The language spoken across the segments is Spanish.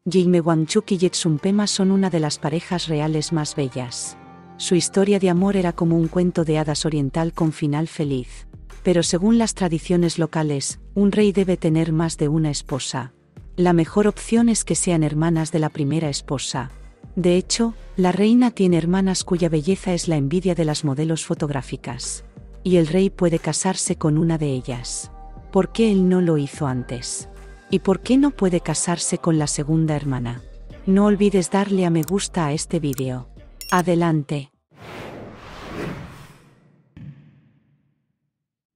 Jigme Wangchuk y Jetsun Pema son una de las parejas reales más bellas. Su historia de amor era como un cuento de hadas oriental con final feliz. Pero según las tradiciones locales, un rey debe tener más de una esposa. La mejor opción es que sean hermanas de la primera esposa. De hecho, la reina tiene hermanas cuya belleza es la envidia de las modelos fotográficas. Y el rey puede casarse con una de ellas. ¿Por qué él no lo hizo antes? ¿Y por qué no puede casarse con la segunda hermana? No olvides darle a me gusta a este vídeo. Adelante.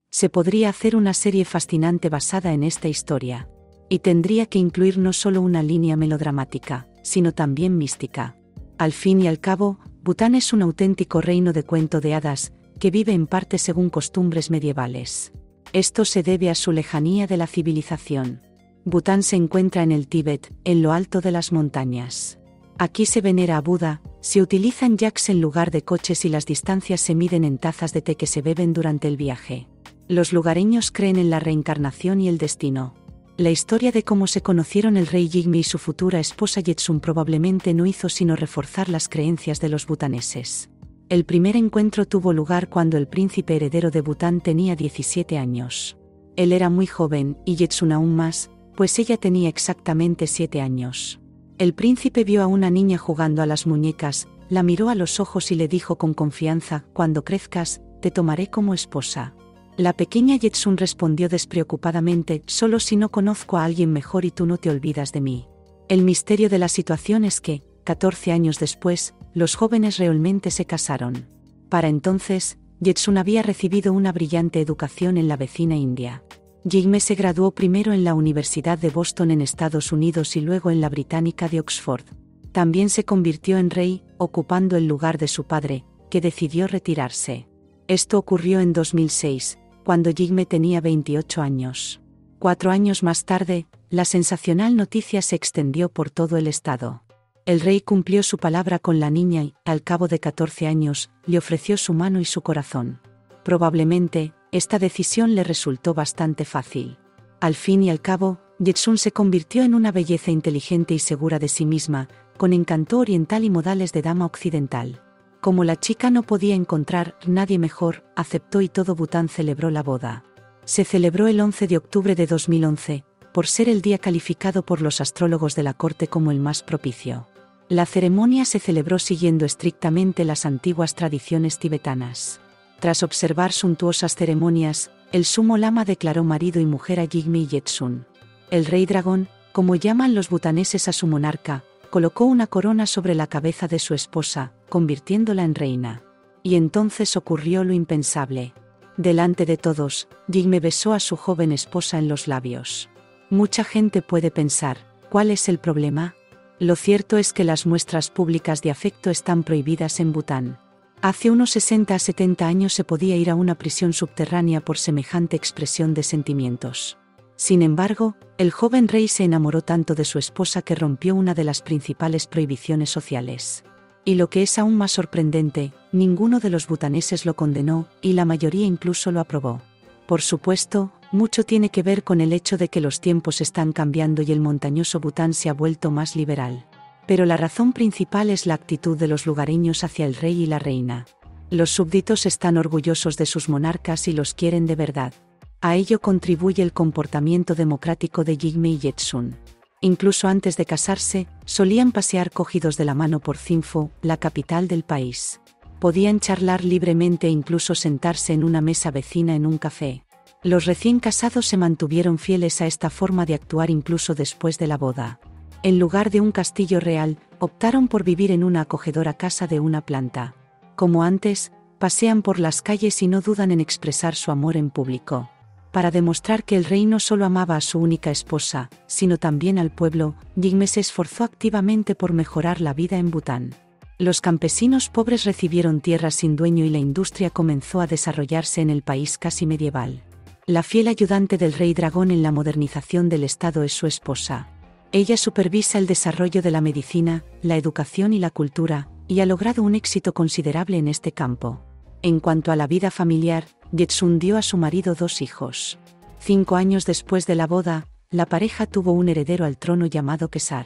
Se podría hacer una serie fascinante basada en esta historia. Y tendría que incluir no solo una línea melodramática, sino también mística. Al fin y al cabo, Bután es un auténtico reino de cuento de hadas, que vive en parte según costumbres medievales. Esto se debe a su lejanía de la civilización. Bután se encuentra en el Tíbet, en lo alto de las montañas. Aquí se venera a Buda, se utilizan yaks en lugar de coches y las distancias se miden en tazas de té que se beben durante el viaje. Los lugareños creen en la reencarnación y el destino. La historia de cómo se conocieron el rey Jigme y su futura esposa Jetsun probablemente no hizo sino reforzar las creencias de los butaneses. El primer encuentro tuvo lugar cuando el príncipe heredero de Bután tenía 17 años. Él era muy joven, y Jetsun aún más, pues ella tenía exactamente 7 años. El príncipe vio a una niña jugando a las muñecas, la miró a los ojos y le dijo con confianza: «Cuando crezcas, te tomaré como esposa». La pequeña Jetsun respondió despreocupadamente: «Solo si no conozco a alguien mejor y tú no te olvidas de mí». El misterio de la situación es que, 14 años después, los jóvenes realmente se casaron. Para entonces, Jetsun había recibido una brillante educación en la vecina India. Jigme se graduó primero en la Universidad de Boston en Estados Unidos y luego en la Británica de Oxford. También se convirtió en rey, ocupando el lugar de su padre, que decidió retirarse. Esto ocurrió en 2006, cuando Jigme tenía 28 años. 4 años más tarde, la sensacional noticia se extendió por todo el estado. El rey cumplió su palabra con la niña y, al cabo de 14 años, le ofreció su mano y su corazón. Probablemente, esta decisión le resultó bastante fácil. Al fin y al cabo, Jetsun se convirtió en una belleza inteligente y segura de sí misma, con encanto oriental y modales de dama occidental. Como la chica no podía encontrar nadie mejor, aceptó y todo Bután celebró la boda. Se celebró el 11 de octubre de 2011, por ser el día calificado por los astrólogos de la corte como el más propicio. La ceremonia se celebró siguiendo estrictamente las antiguas tradiciones tibetanas. Tras observar suntuosas ceremonias, el sumo lama declaró marido y mujer a Jigme y Jetsun. El rey dragón, como llaman los butaneses a su monarca, colocó una corona sobre la cabeza de su esposa, convirtiéndola en reina. Y entonces ocurrió lo impensable. Delante de todos, Jigme besó a su joven esposa en los labios. Mucha gente puede pensar, ¿cuál es el problema? Lo cierto es que las muestras públicas de afecto están prohibidas en Bután. Hace unos 60 a 70 años se podía ir a una prisión subterránea por semejante expresión de sentimientos. Sin embargo, el joven rey se enamoró tanto de su esposa que rompió una de las principales prohibiciones sociales. Y lo que es aún más sorprendente, ninguno de los butaneses lo condenó, y la mayoría incluso lo aprobó. Por supuesto, mucho tiene que ver con el hecho de que los tiempos están cambiando y el montañoso Bután se ha vuelto más liberal. Pero la razón principal es la actitud de los lugareños hacia el rey y la reina. Los súbditos están orgullosos de sus monarcas y los quieren de verdad. A ello contribuye el comportamiento democrático de Jigme y Jetsun. Incluso antes de casarse, solían pasear cogidos de la mano por Thimphu, la capital del país. Podían charlar libremente e incluso sentarse en una mesa vecina en un café. Los recién casados se mantuvieron fieles a esta forma de actuar incluso después de la boda. En lugar de un castillo real, optaron por vivir en una acogedora casa de una planta. Como antes, pasean por las calles y no dudan en expresar su amor en público. Para demostrar que el rey no solo amaba a su única esposa, sino también al pueblo, Jigme se esforzó activamente por mejorar la vida en Bután. Los campesinos pobres recibieron tierras sin dueño y la industria comenzó a desarrollarse en el país casi medieval. La fiel ayudante del rey dragón en la modernización del estado es su esposa. Ella supervisa el desarrollo de la medicina, la educación y la cultura, y ha logrado un éxito considerable en este campo. En cuanto a la vida familiar, Jetsun dio a su marido 2 hijos. 5 años después de la boda, la pareja tuvo un heredero al trono llamado Kesar.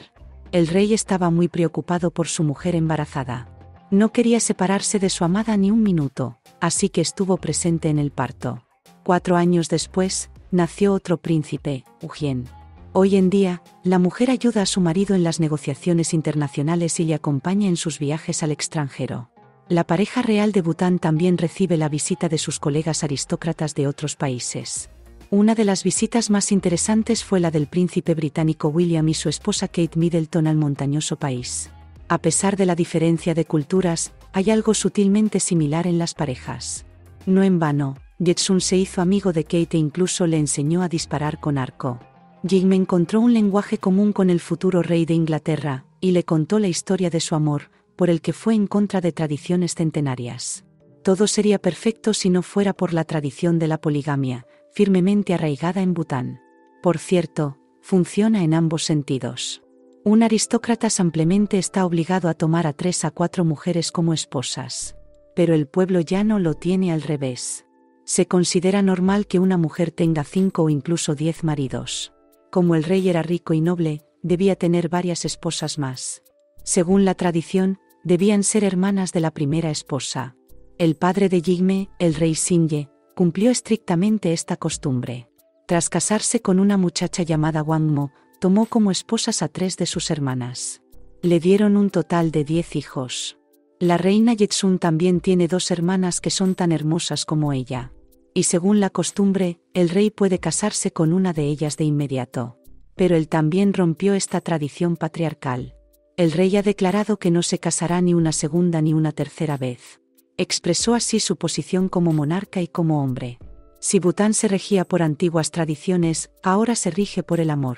El rey estaba muy preocupado por su mujer embarazada. No quería separarse de su amada ni un minuto, así que estuvo presente en el parto. 4 años después, nació otro príncipe, Ujien. Hoy en día, la mujer ayuda a su marido en las negociaciones internacionales y le acompaña en sus viajes al extranjero. La pareja real de Bután también recibe la visita de sus colegas aristócratas de otros países. Una de las visitas más interesantes fue la del príncipe británico William y su esposa Kate Middleton al montañoso país. A pesar de la diferencia de culturas, hay algo sutilmente similar en las parejas. No en vano, Jetsun se hizo amigo de Kate e incluso le enseñó a disparar con arco. Jigme encontró un lenguaje común con el futuro rey de Inglaterra, y le contó la historia de su amor, por el que fue en contra de tradiciones centenarias. Todo sería perfecto si no fuera por la tradición de la poligamia, firmemente arraigada en Bután. Por cierto, funciona en ambos sentidos. Un aristócrata simplemente está obligado a tomar a 3 a 4 mujeres como esposas. Pero el pueblo llano lo tiene al revés. Se considera normal que una mujer tenga 5 o incluso 10 maridos. Como el rey era rico y noble, debía tener varias esposas más. Según la tradición, debían ser hermanas de la primera esposa. El padre de Jigme, el rey Sinye, cumplió estrictamente esta costumbre. Tras casarse con una muchacha llamada Wangmo, tomó como esposas a 3 de sus hermanas. Le dieron un total de 10 hijos. La reina Jetsun también tiene 2 hermanas que son tan hermosas como ella. Y según la costumbre, el rey puede casarse con una de ellas de inmediato. Pero él también rompió esta tradición patriarcal. El rey ha declarado que no se casará ni una segunda ni una tercera vez. Expresó así su posición como monarca y como hombre. Si Bután se regía por antiguas tradiciones, ahora se rige por el amor.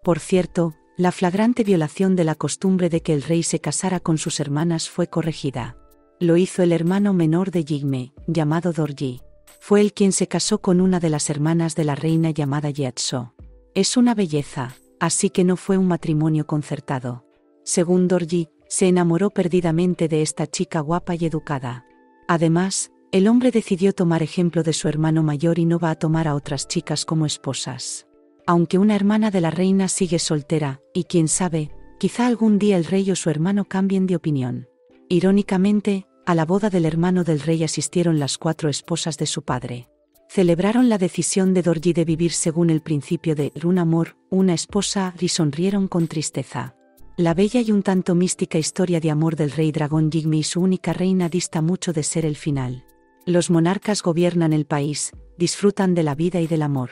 Por cierto, la flagrante violación de la costumbre de que el rey se casara con sus hermanas fue corregida. Lo hizo el hermano menor de Jigme, llamado Dorji. Fue él quien se casó con una de las hermanas de la reina llamada Yeatso. Es una belleza, así que no fue un matrimonio concertado. Según Dorji, se enamoró perdidamente de esta chica guapa y educada. Además, el hombre decidió tomar ejemplo de su hermano mayor y no va a tomar a otras chicas como esposas. Aunque una hermana de la reina sigue soltera, y quién sabe, quizá algún día el rey o su hermano cambien de opinión. Irónicamente, a la boda del hermano del rey asistieron las 4 esposas de su padre. Celebraron la decisión de Dorji de vivir según el principio de un amor, una esposa, y sonrieron con tristeza. La bella y un tanto mística historia de amor del rey dragón Jigme y su única reina dista mucho de ser el final. Los monarcas gobiernan el país, disfrutan de la vida y del amor.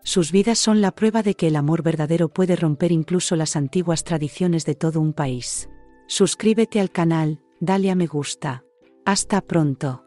Sus vidas son la prueba de que el amor verdadero puede romper incluso las antiguas tradiciones de todo un país. Suscríbete al canal, dale a me gusta. Hasta pronto.